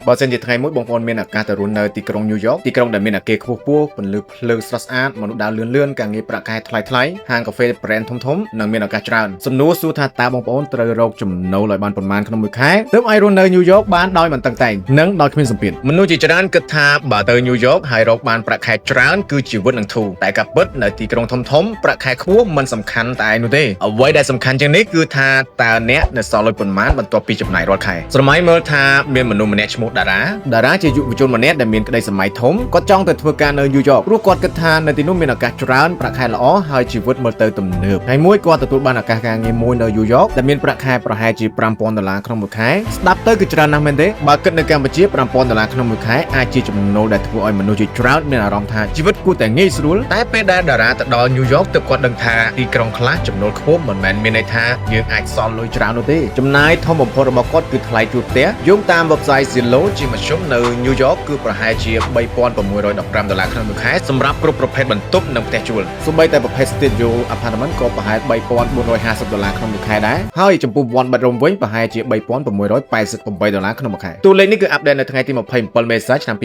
បើសិនជាថ្ងៃមួយបងប្អូនមានឱកាសទៅរស់នៅទីក្រុងញូវយ៉កទីក្រុងដែលមានអគារខ្ពស់ៗពន្លឺភ្លើងស្រស់ស្អាតមនុស្សដើរលឿនៗការងារប្រាក់ខែថ្លៃៗហាងកាហ្វេ brand ធំៗនិងមានឱកាសច្រើនសំណួរសួរថាតើបងប្អូនត្រូវរកចំណូលឲ្យបានប៉ុន្មានក្នុងមួយខែទើបឲ្យរស់នៅញូវយ៉កបានដោយមិនតឹងតែងនិងដោយគ្មានសម្ពាធមនុស្សជាច្រើនគិតថាបើទៅញូវយ៉កហើយរកបានប្រាក់ខែច្រើនគឺជីវិតនឹងធូរតែការពិតនៅទីក្រុងធំៗប្រាក់ខែខ្ពស់មិនសំខាន់តែឯនោះទេអ្វីដែលសំខាន់ជាងនេះគឺថាតើអ្នកនៅសល់លុយប៉ុន្មានបន្ទាប់ពីចំណាយរាល់ខែស្រមៃមើលថាមានមនុស្សម្នាក់ឈ្មោះតារាជាយុវជនម្នាក់ដែលមានក្តីសម័យធំគាត់ចង់ទៅធ្វើការនៅញូវយ៉កព្រោះគាត់គិតថានៅទីនោះមានឱកាសច្រើនប្រាក់ខែល្អហើយជីវិតមើលទៅទំនើបហើយមួយគាត់ទទួលបានឱកាសការងារមួយនៅញូវយ៉កដែលមានប្រាក់ខែប្រហែលជា$5000ក្នុងមួយខែស្ដាប់ទៅគឺច្រើនណាស់មែនទេបើគិតនៅកម្ពុជា$5000ក្នុងមួយខែអាចជាចំណូលដែលធ្វើឲ្យមនុស្សជាច្រើនមានអារម្មណ៍ថាជីវិតគួរតែងាយស្រួលតែពេលដែលតារាទៅដល់ញូវយ៉កទើបគាត់ដឹងថាទីក្រុងខ្លះចំណូលខ្ពស់មិនមែនមានន័យថាយើងអាចសល់លុយច្រើននោះទេចំណាយធំបំផុតរបស់គាត់គឺថ្លៃជួលផ្ទះយោងតាម website Zillow ជាមធ្យមនៅញូវយ៉កគឺប្រហែលជា$3615ក្នុងមួយខែសម្រាប់គ្រប់ប្រភេទបន្ទប់និងផ្ទះជួលសូម្បីតែប្រភេទ studio apartment ក៏ប្រហែល$3450ក្នុងមួយខែដែរហើយចំពោះ one bedroom វិញប្រហែលជា$3688ក្នុងមួយខែតួលេខនេះគឺអាប់ដេតនៅថ្ងៃទី27មេសាឆ្នាំ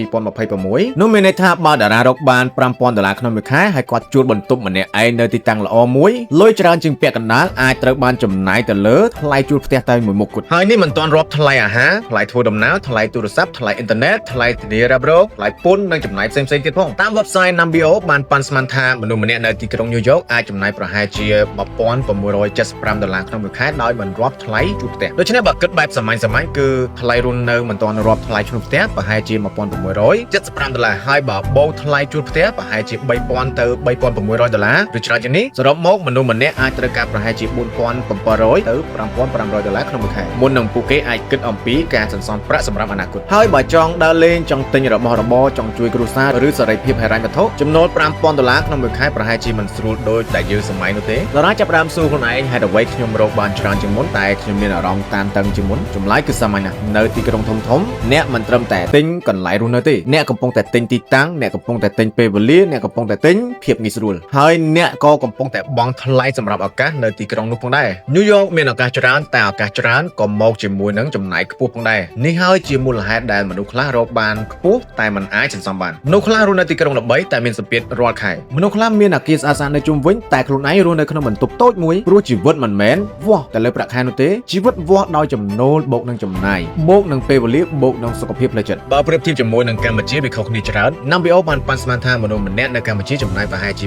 2026នោះមានន័យថាបើតារារកបាន$5000ក្នុងមួយខែហើយគាត់ជួលបន្ទប់ម្នាក់ឯងនៅទីតាំងល្អមួយលុយច្រើនជាងពាក់កណ្ដាលអាចត្រូវបានចំណាយទៅលើថ្លៃជួលផ្ទះតែមួយមុខគត់ហើយនេះមិនទាន់រាប់ថ្លៃអាហារថ្លៃធ្វើដំណើរថ្លៃទូរស័ព្ទថ្លៃអ៊ីនធឺណិតថ្លៃធានារ៉ាប់រងថ្លៃពន្ធនិងចំណាយផ្សេងៗទៀតផងតាម website Nambio បានប៉ាន់ស្មានថាមនុស្សម្នាក់នៅទីក្រុងញូវយ៉កអាចចំណាយប្រហែលជា$1675ក្នុងមួយខែដោយមិនរាប់ថ្លៃជួលផ្ទះដូច្នេះបើគិតបែបសាមញ្ញគឺថ្លៃរស់នៅមិនទាន់រាប់ថ្លៃឈ្នួលផ្ទះប្រហែលជា$1675ហើយបើបូកថ្លៃជួលផ្ទះប្រហែលជា$3000ទៅ$3600ឬច្រើនជាងនេះសរុបមកមនុស្សម្នាក់អាចត្រូវការប្រហែលជា$4700ទៅ$5500ក្នុងមួយខែមុននឹងពួកគេអាចគិតអំពីការសន្សំប្រាក់សម្រាប់អនាគតហើយបើចង់ដើរលេងចង់ទិញរបស់របរចង់ជួយគ្រួសារឬសេរីភាពហិរញ្ញវត្ថុចំណូល$5000ក្នុងមួយខែប្រហែលជាមិនស្រួលដូចដែលយើងសម័យនោះទេតារាចាប់ផ្ដើមសួរខ្លួនឯងហេតុអ្វីខ្ញុំរកបានច្រើនជាងមុនតែខ្ញុំមានអារម្មណ៍តានតឹងជាងមុនចម្លើយគឺសាមញ្ញណាស់នៅទីក្រុងធំៗអ្នកមិនត្រឹមតែទិញកន្លែងរស់នៅទេអ្នកកំពុងតែទិញទីតាំងអ្នកកំពុងតែទិញពេលវេលាអ្នកកំពុងតែទិញភាពងាយស្រួលហើយអ្នកក៏កំពុងតែបង់ថ្លៃសម្រាប់ឱកាសនៅទីក្រុងនោះផងដែរញូវយ៉កមានឱកាសច្រើនតែឱកាសច្រើនក៏មកជាមួយនឹងចំណាយខ្ពស់ផងដែរនេះហើយជាមូលហេតុដែលមនុស្សខ្លះរកបានខ្ពស់តែមិនអាចសន្សំបានមនុស្សខ្លះរស់នៅទីក្រុងល្បីតែមានសម្ពាធរាល់ខែមនុស្សខ្លះមានអគារស្អាតៗនៅជុំវិញតែខ្លួនឯងរស់នៅក្នុងបន្ទប់តូចមួយព្រោះជីវិតមិនមែនវាស់តែលើប្រាក់ខែនោះទេជីវិតវាស់ដោយចំណូលបូកនឹងចំណាយបូកនឹងពេលវេលាបូកនឹងសុខភាពផ្លូវចិត្តបើប្រៀបធៀបជាមួយនឹងកម្ពុជាវាខុសគ្នាច្រើន Nambio បានប៉ាន់ស្មានថាមនុស្សម្នាក់នៅកម្ពុជាចំណាយប្រហែលជា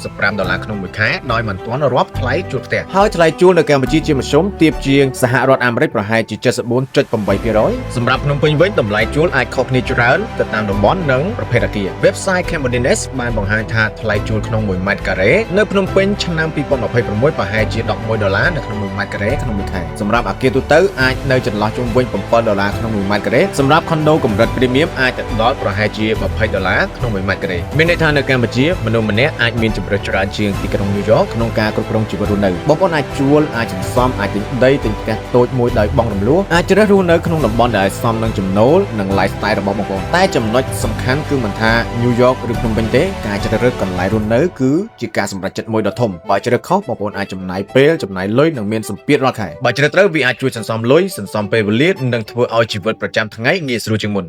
$565ក្នុងមួយខែដោយមិនទាន់រាប់ថ្លៃជួលផ្ទះហើយថ្លៃជួលនៅកម្ពុជាជាមធ្យមទាបជាងសហរដ្ឋអាមេរិកប្រហែលជា74.8%សម្រាប់ភ្នំពេញវិញតម្លៃជួលអាចខុសគ្នាច្រើនទៅតាមតំបន់និងប្រភេទអគារ Website Cambodianes បានបង្ហាញថាថ្លៃជួលក្នុង1ម៉ែត្រការ៉េនៅភ្នំពេញឆ្នាំ2026ប្រហែលជា$11នៅក្នុង1ម៉ែត្រការ៉េក្នុងមួយខែសម្រាប់អគារទូទៅអាចនៅចន្លោះជុំវិញ$7ក្នុង1ម៉ែត្រការ៉េសម្រាប់ខុនដូកម្រិត Premium អាចទៅដល់ប្រហែលជា$20ក្នុង1ម៉ែត្រការ៉េមានន័យថានៅកម្ពុជាមនុស្សម្នាក់អាចមានជម្រើសច្រើនជាងទីក្រុងញូវយ៉កក្នុងការគ្រប់គ្រងជីវិតរស់នៅបងប្អូនអាចជួលអាចសន្សំអាចទិញដីទិញផ្ទះតូចមួយដោយបង់រំលោះអាចជ្រើសរស់នៅក្នុងតំបន់ដែលសមនឹងចំណូលនិង lifestyle របស់បងប្អូនតែចំណុចសំខាន់គឺមិនថាញូវយ៉កឬភ្នំពេញទេការជ្រើសរើសកន្លែងរស់នៅគឺជាការសម្រេចចិត្តមួយដ៏ធំបើជ្រើសខុសបងប្អូនអាចចំណាយពេលចំណាយលុយនិងមានសម្ពាធរាល់ខែបើជ្រើសត្រូវវាអាចជួយសន្សំលុយសន្សំពេលវេលានិងធ្វើឲ្យជីវិតប្រចាំថ្ងៃងាយស្រួលជាងមុន